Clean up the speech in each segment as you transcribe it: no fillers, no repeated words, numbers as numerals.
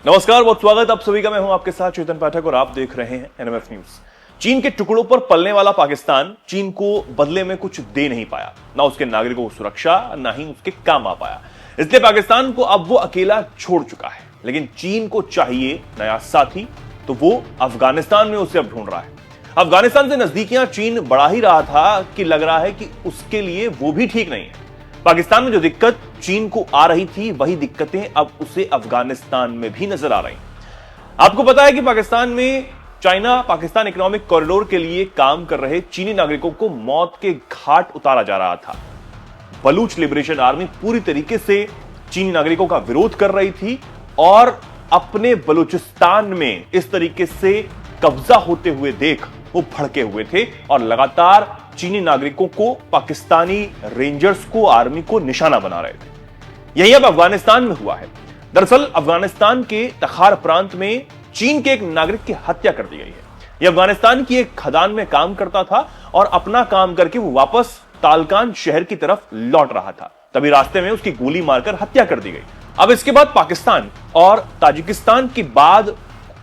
नमस्कार, बहुत स्वागत आप सभी का। मैं हूं आपके साथ चेतन पाठक और आप देख रहे हैं एनएमएफ न्यूज। चीन के टुकड़ों पर पलने वाला पाकिस्तान चीन को बदले में कुछ दे नहीं पाया, ना उसके नागरिकों को सुरक्षा, ना ही उसके काम आ पाया। इसलिए पाकिस्तान को अब वो अकेला छोड़ चुका है। लेकिन चीन को चाहिए नया साथी, तो वो अफगानिस्तान में उसे अब ढूंढ रहा है। अफगानिस्तान से नजदीकियां चीन बढ़ा ही रहा था कि लग रहा है कि उसके लिए वो भी ठीक नहीं है। पाकिस्तान में जो दिक्कत चीन को आ रही थी, वही दिक्कतें अब उसे अफगानिस्तान में भी नजर आ रही। आपको पता है कि पाकिस्तान में चाइना पाकिस्तान इकोनॉमिक कॉरिडोर के लिए काम कर रहे चीनी नागरिकों को मौत के घाट उतारा जा रहा था। बलूच लिबरेशन आर्मी पूरी तरीके से चीनी नागरिकों का विरोध कर रही थी और अपने बलूचिस्तान में इस तरीके से कब्जा होते हुए देख वो भड़के हुए थे और लगातार चीनी नागरिकों को, पाकिस्तानी रेंजर्स को, आर्मी को निशाना बना रहे थे। यही अब अफगानिस्तान में हुआ है। दरअसल अफगानिस्तान के तखार प्रांत में चीन के एक नागरिक की हत्या कर दी गई है। यह अफगानिस्तान की एक खदान में काम करता था और अपना काम करके वो वापस तालकान शहर की तरफ लौट रहा था। तभी रास्ते में उसकी गोली मारकर हत्या कर दी गई। अब इसके बाद पाकिस्तान और ताजिकिस्तान के बाद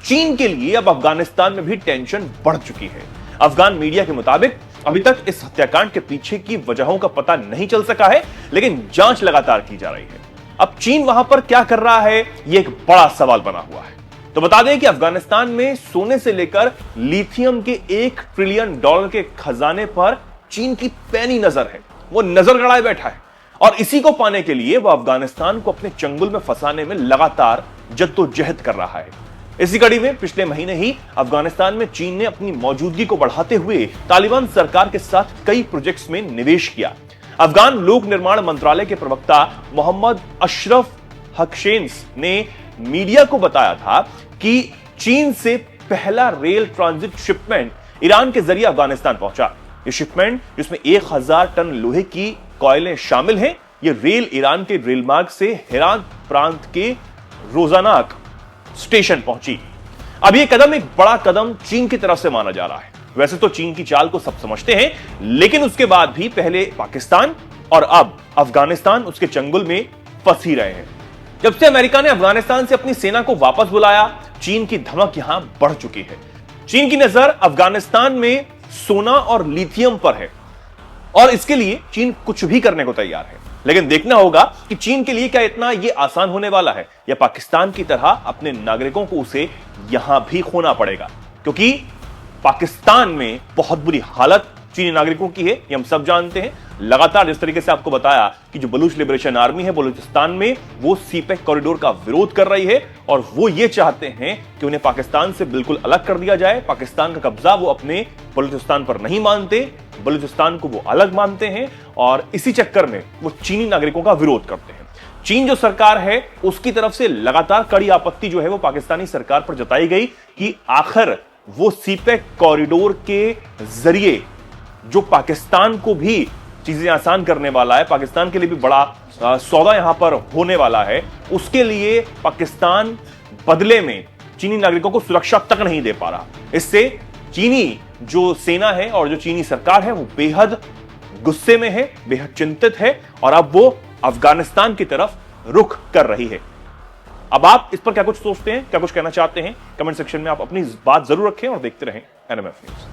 चीन के लिए अब अफगानिस्तान में भी टेंशन बढ़ चुकी है। अफगान मीडिया के मुताबिक अभी तक इस हत्याकांड के पीछे की वजहों का पता नहीं चल सका है, लेकिन जांच लगातार की जा रही है। अब चीन वहां पर क्या कर रहा है, यह एक बड़ा सवाल बना हुआ है। तो बता दें कि अफगानिस्तान में सोने से लेकर लिथियम के $1 ट्रिलियन के खजाने पर चीन की पैनी नजर है। वो नजर गड़ाए बैठा है और इसी को पाने के लिए वो अफगानिस्तान को अपने चंगुल में फंसाने में लगातार जद्दोजहद कर रहा है। इसी कड़ी में पिछले महीने ही अफगानिस्तान में चीन ने अपनी मौजूदगी को बढ़ाते हुए तालिबान सरकार के साथ कई प्रोजेक्ट्स में निवेश किया। अफगान लोक निर्माण मंत्रालय के प्रवक्ता मोहम्मद अशरफ हकशेन्स ने मीडिया को बताया था कि चीन से पहला रेल ट्रांजिट शिपमेंट ईरान के जरिए अफगानिस्तान पहुंचा। यह शिपमेंट, जिसमें 1000 टन लोहे की कोयले शामिल हैं, यह रेल ईरान के रेल मार्ग से हेरात प्रांत के रोजानाक स्टेशन पहुंची। अब यह कदम एक बड़ा कदम चीन की तरफ से माना जा रहा है। वैसे तो चीन की चाल को सब समझते हैं, लेकिन उसके बाद भी पहले पाकिस्तान और अब अफगानिस्तान उसके चंगुल में फंस ही रहे हैं। जब से अमेरिका ने अफगानिस्तान से अपनी सेना को वापस बुलाया, चीन की धमक यहां बढ़ चुकी है। चीन की नजर अफगानिस्तान में सोना और लिथियम पर है और इसके लिए चीन कुछ भी करने को तैयार है। लेकिन देखना होगा कि चीन के लिए क्या इतना यह आसान होने वाला है, या पाकिस्तान की तरह अपने नागरिकों को उसे यहां भी खोना पड़ेगा। क्योंकि पाकिस्तान में बहुत बुरी हालत चीनी नागरिकों की है, ये हम सब जानते हैं। लगातार जिस तरीके से आपको बताया कि जो बलूच लिबरेशन आर्मी है बलूचिस्तान में, वो सीपेक कॉरिडोर का विरोध कर रही है और वो ये चाहते हैं कि उन्हें पाकिस्तान से बिल्कुल अलग कर दिया जाए। पाकिस्तान का कब्जा वो अपने बलूचिस्तान पर नहीं मानते, बलूचिस्तान को वो अलग मानते हैं और इसी चक्कर में वो चीनी नागरिकों का विरोध करते हैं। चीन जो सरकार है, उसकी तरफ से लगातार कड़ी आपत्ति जो है वो पाकिस्तानी सरकार पर जताई गई कि आखिर वो सीपेक कॉरिडोर के जरिए जो पाकिस्तान को भी चीजें आसान करने वाला है, पाकिस्तान के लिए भी बड़ा सौदा यहां पर होने वाला है, उसके लिए पाकिस्तान बदले में चीनी नागरिकों को सुरक्षा तक नहीं दे पा रहा। इससे चीनी जो सेना है और जो चीनी सरकार है वो बेहद गुस्से में है, बेहद चिंतित है और अब वो अफगानिस्तान की तरफ रुख कर रही है। अब आप इस पर क्या कुछ सोचते हैं, क्या कुछ कहना चाहते हैं? कमेंट सेक्शन में आप अपनी बात जरूर रखें और देखते रहें एनएमएफ न्यूज।